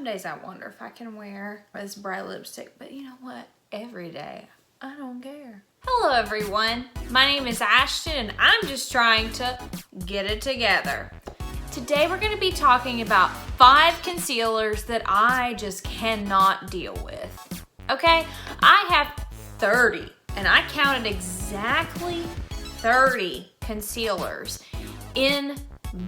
days I wonder if I can wear this bright lipstick, but you know what? Every day, I don't care. Hello everyone, my name is Ashton and I'm just trying to get it together. Today we're gonna be talking about 5 concealers that I just cannot deal with. Okay, I have 30 and I counted exactly 30 concealers in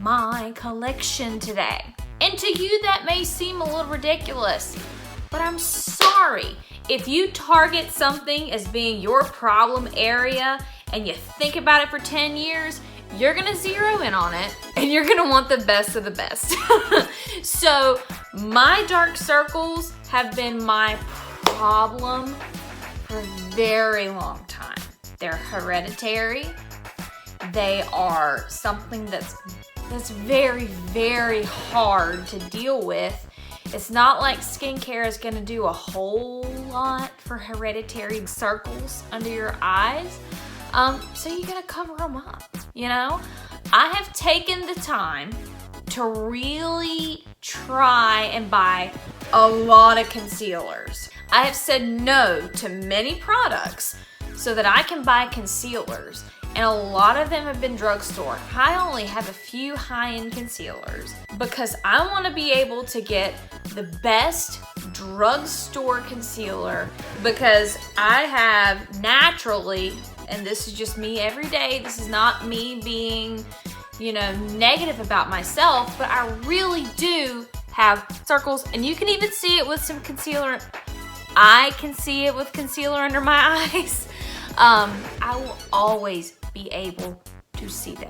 my collection today. And to you that may seem a little ridiculous, but I'm sorry. If you target something as being your problem area and you think about it for 10 years, you're gonna zero in on it and you're gonna want the best of the best. So my dark circles have been my problem for a very long time. They're hereditary. They are something that's very, very hard to deal with. It's not like skincare is gonna do a whole lot for hereditary circles under your eyes. So you gotta cover them up, you know? I have taken the time to really try and buy a lot of concealers. I have said no to many products so that I can buy concealers. And a lot of them have been drugstore. I only have a few high-end concealers because I want to be able to get the best drugstore concealer because I have naturally, and this is just me every day, this is not me being, you know, negative about myself, but I really do have circles, and you can even see it with some concealer. I can see it with concealer under my eyes. I will always be able to see them.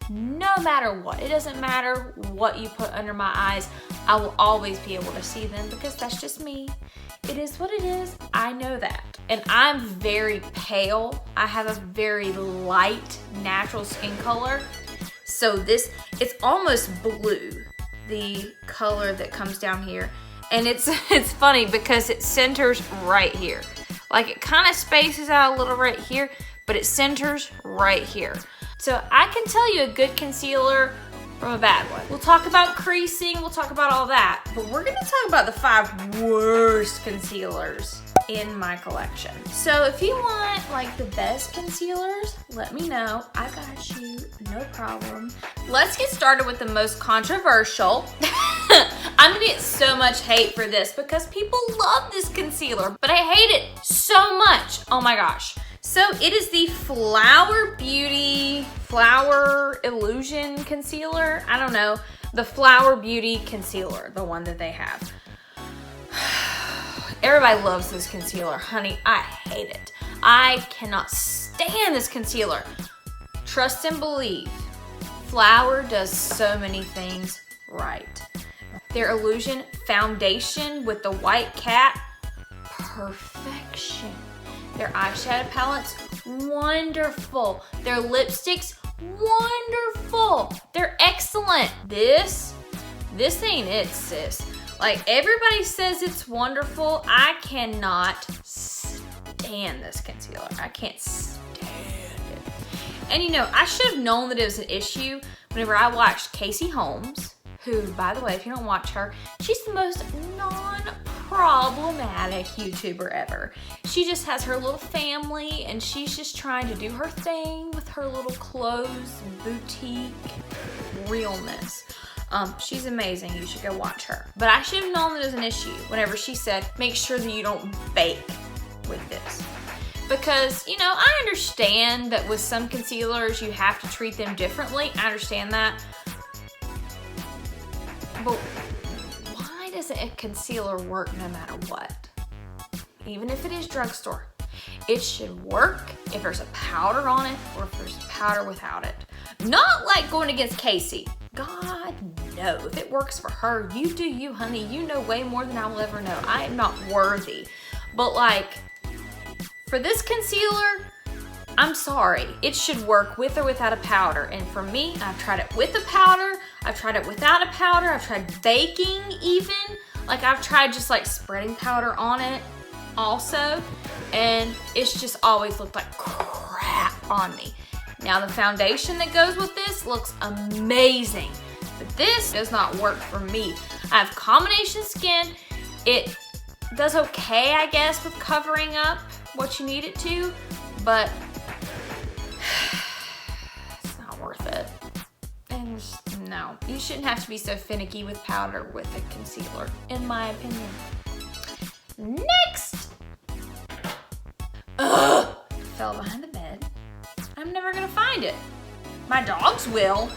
No matter what. It doesn't matter what you put under my eyes. I will always be able to see them because that's just me. It is what it is. I know that. And I'm very pale. I have a very light natural skin color. So it's almost blue, the color that comes down here. And it's funny because it centers right here. Like it kind of spaces out a little right here, but it centers right here. So I can tell you a good concealer from a bad one. We'll talk about creasing, we'll talk about all that, but we're gonna talk about the 5 worst concealers in my collection. So if you want like the best concealers, let me know. I got you, no problem. Let's get started with the most controversial. I'm gonna get so much hate for this because people love this concealer, but I hate it so much. Oh my gosh. So it is the Flower Beauty Flower Illusion Concealer. I don't know, the Flower Beauty Concealer, the one that they have. Everybody loves this concealer. Honey, I hate it. I cannot stand this concealer. Trust and believe, Flower does so many things right. Their Illusion Foundation with the white cat, perfection. Their eyeshadow palettes, wonderful. Their lipsticks, wonderful. They're excellent. This ain't it, sis. Like everybody says it's wonderful. I cannot stand this concealer. I can't stand it. And you know, I should have known that it was an issue whenever I watched Casey Holmes, who, by the way, if you don't watch her, she's the most non-problematic YouTuber ever. She just has her little family and she's just trying to do her thing with her little clothes, boutique realness. She's amazing. You should go watch her. But I should have known that it was an issue whenever she said, make sure that you don't bake with this. Because, you know, I understand that with some concealers, you have to treat them differently. I understand that. But why doesn't a concealer work no matter what? Even if it is drugstore, it should work if there's a powder on it or if there's powder without it. Not like going against Casey. God, no. If it works for her, you do you, honey. You know way more than I will ever know. I am not worthy. But like, for this concealer, I'm sorry. It should work with or without a powder. And for me, I've tried it with a powder. I've tried it without a powder. I've tried baking even. Like I've tried just like spreading powder on it also. And it's just always looked like crap on me. Now the foundation that goes with this looks amazing. But this does not work for me. I have combination skin. It does okay, I guess, with covering up what you need it to, but it's not worth it. And no, you shouldn't have to be so finicky with powder with a concealer, in my opinion. Next! Ugh! Fell behind the bed. I'm never gonna find it. My dogs will.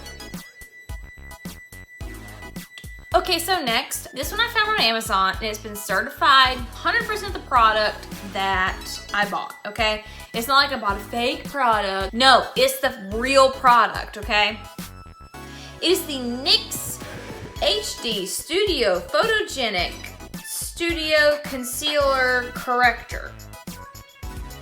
Okay, so next, this one I found on Amazon, and it's been certified 100% the product that I bought, okay? It's not like I bought a fake product. No, it's the real product, okay? It is the NYX HD Studio Photogenic Studio Concealer Corrector.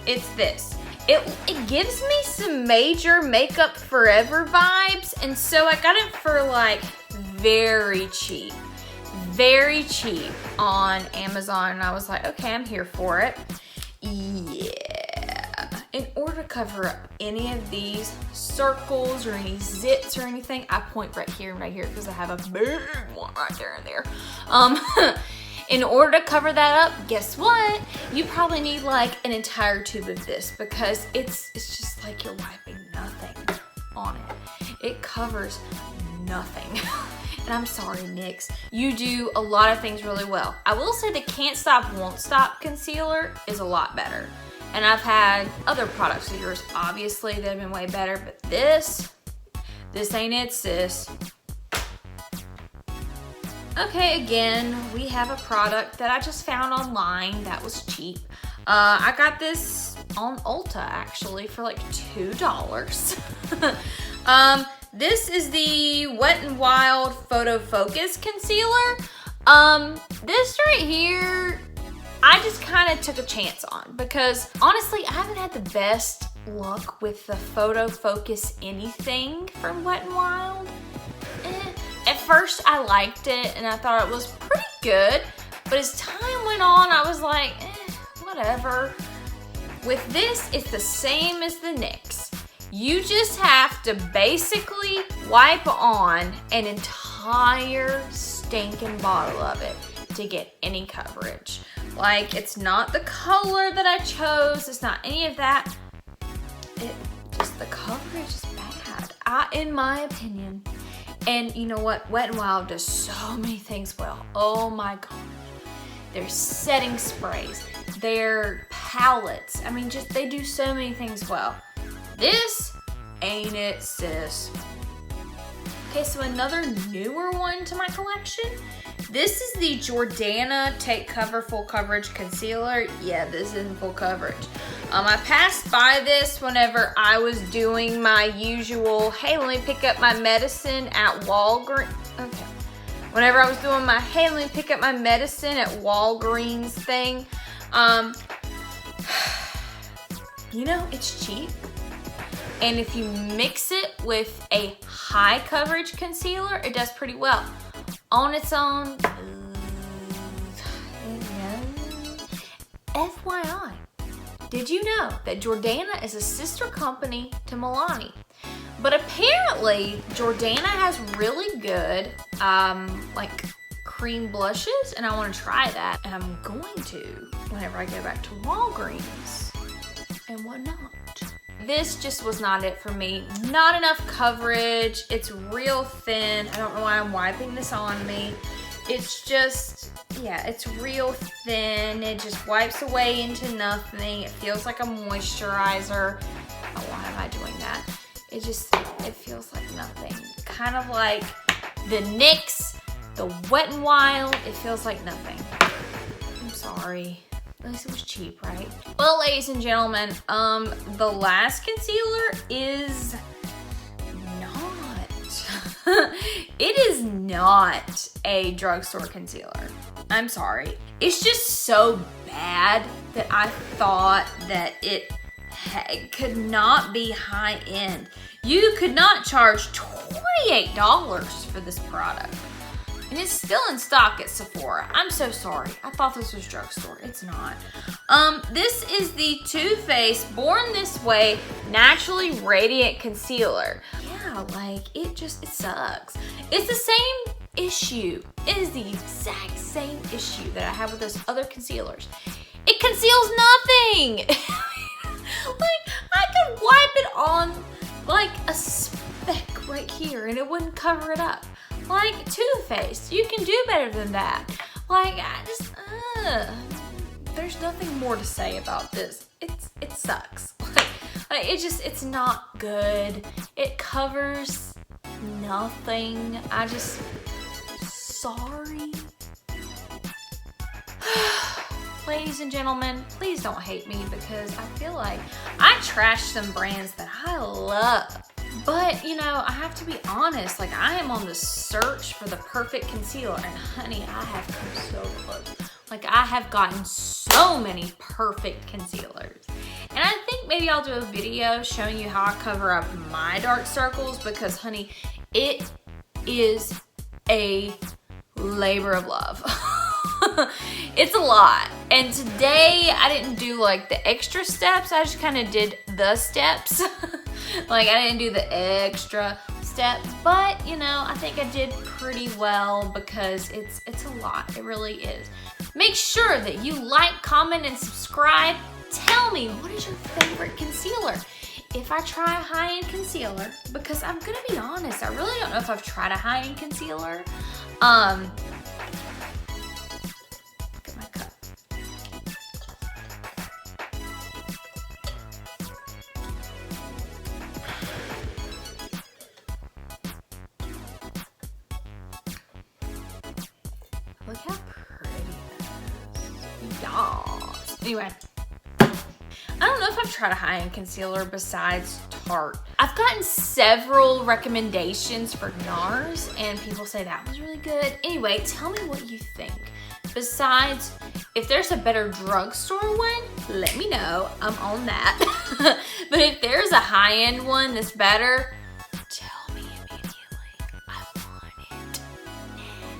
It's this. It gives me some major Makeup Forever vibes, and so I got it for like very cheap on Amazon, and I was like, okay, I'm here for it. Yeah. In order to cover up any of these circles or any zits or anything, I point right here because I have a big one right there and there. In order to cover that up, guess what? You probably need like an entire tube of this, because it's just like you're wiping nothing on it. It covers nothing. And I'm sorry, NYX, you do a lot of things really well. I will say the Can't Stop Won't Stop concealer is a lot better. And I've had other products of yours, obviously, that have been way better, but this ain't it, sis. Okay, again, we have a product that I just found online that was cheap. I got this on Ulta, actually, for like $2. This is the Wet n Wild PhotoFocus concealer. This right here, I just kind of took a chance on, because honestly, I haven't had the best luck with the PhotoFocus anything from Wet n Wild. At first, I liked it and I thought it was pretty good, but as time went on, I was like, whatever. With this, it's the same as the NYX. You just have to basically wipe on an entire stinking bottle of it to get any coverage. Like, it's not the color that I chose, it's not any of that. Just the coverage is bad, in my opinion. And you know what? Wet n Wild does so many things well. Oh my God. Their setting sprays, their palettes. I mean, they do so many things well. This ain't it, sis. Okay, so another newer one to my collection. This is the Jordana Take Cover Full Coverage Concealer. Yeah, this is in full coverage. I passed by this whenever I was doing my usual, hey, let me pick up my medicine at Walgreens. Okay. Whenever I was doing my, hey, let me pick up my medicine at Walgreens thing. You know, it's cheap. And if you mix it with a high coverage concealer, it does pretty well. On its own, FYI, did you know that Jordana is a sister company to Milani? But apparently, Jordana has really good, like cream blushes, and I want to try that. And I'm going to whenever I go back to Walgreens and whatnot. This just was not it for me. Not enough coverage. It's real thin. I don't know why I'm wiping this on me. It's just, yeah, it's real thin. It just wipes away into nothing. It feels like a moisturizer. Oh, why am I doing that? It feels like nothing. Kind of like the NYX, the Wet n Wild. It feels like nothing. I'm sorry. At least it was cheap, right? Well, ladies and gentlemen, the last concealer is not. It is not a drugstore concealer. I'm sorry. It's just so bad that I thought that it could not be high end. You could not charge $28 for this product. And it's still in stock at Sephora. I'm so sorry. I thought this was drugstore. It's not. This is the Too Faced Born This Way Naturally Radiant Concealer. Yeah, like, it sucks. It's the same issue. It is the exact same issue that I have with those other concealers. It conceals nothing. Like, I could wipe it on like a speck right here and it wouldn't cover it up. Like Too Faced, you can do better than that. Like, there's nothing more to say about this. It sucks. Like, it's not good. It covers nothing. Sorry. Ladies and gentlemen, please don't hate me because I feel like I trash some brands that I love. But, you know, I have to be honest, like, I am on the search for the perfect concealer, and honey, I have come so close. Like, I have gotten so many perfect concealers. And I think maybe I'll do a video showing you how I cover up my dark circles because, honey, it is a labor of love. It's a lot. And today I didn't do like the extra steps. I just kind of did the steps. Like, I didn't do the extra steps, but you know, I think I did pretty well because it's a lot. It really is. Make sure that you like, comment, and subscribe. Tell me, what is your favorite concealer? If I try a high-end concealer, because I'm gonna be honest, I really don't know if I've tried a high-end concealer. Look at my cup. Look how pretty that is. Yes. Anyway. I don't know if I've tried a high-end concealer besides Tarte. I've gotten several recommendations for NARS and people say that was really good. Anyway, tell me what you think. Besides, if there's a better drugstore one, let me know. I'm on that. But if there's a high-end one that's better, tell me immediately. I want it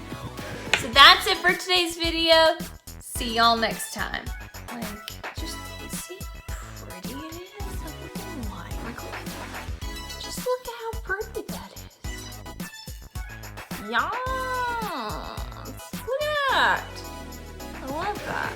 now. So that's it for today's video. See y'all next time. Like, just see how pretty it is. Like, look at the line. Like, look at that. Just look at how pretty that is. Yes. Look at that. I love that.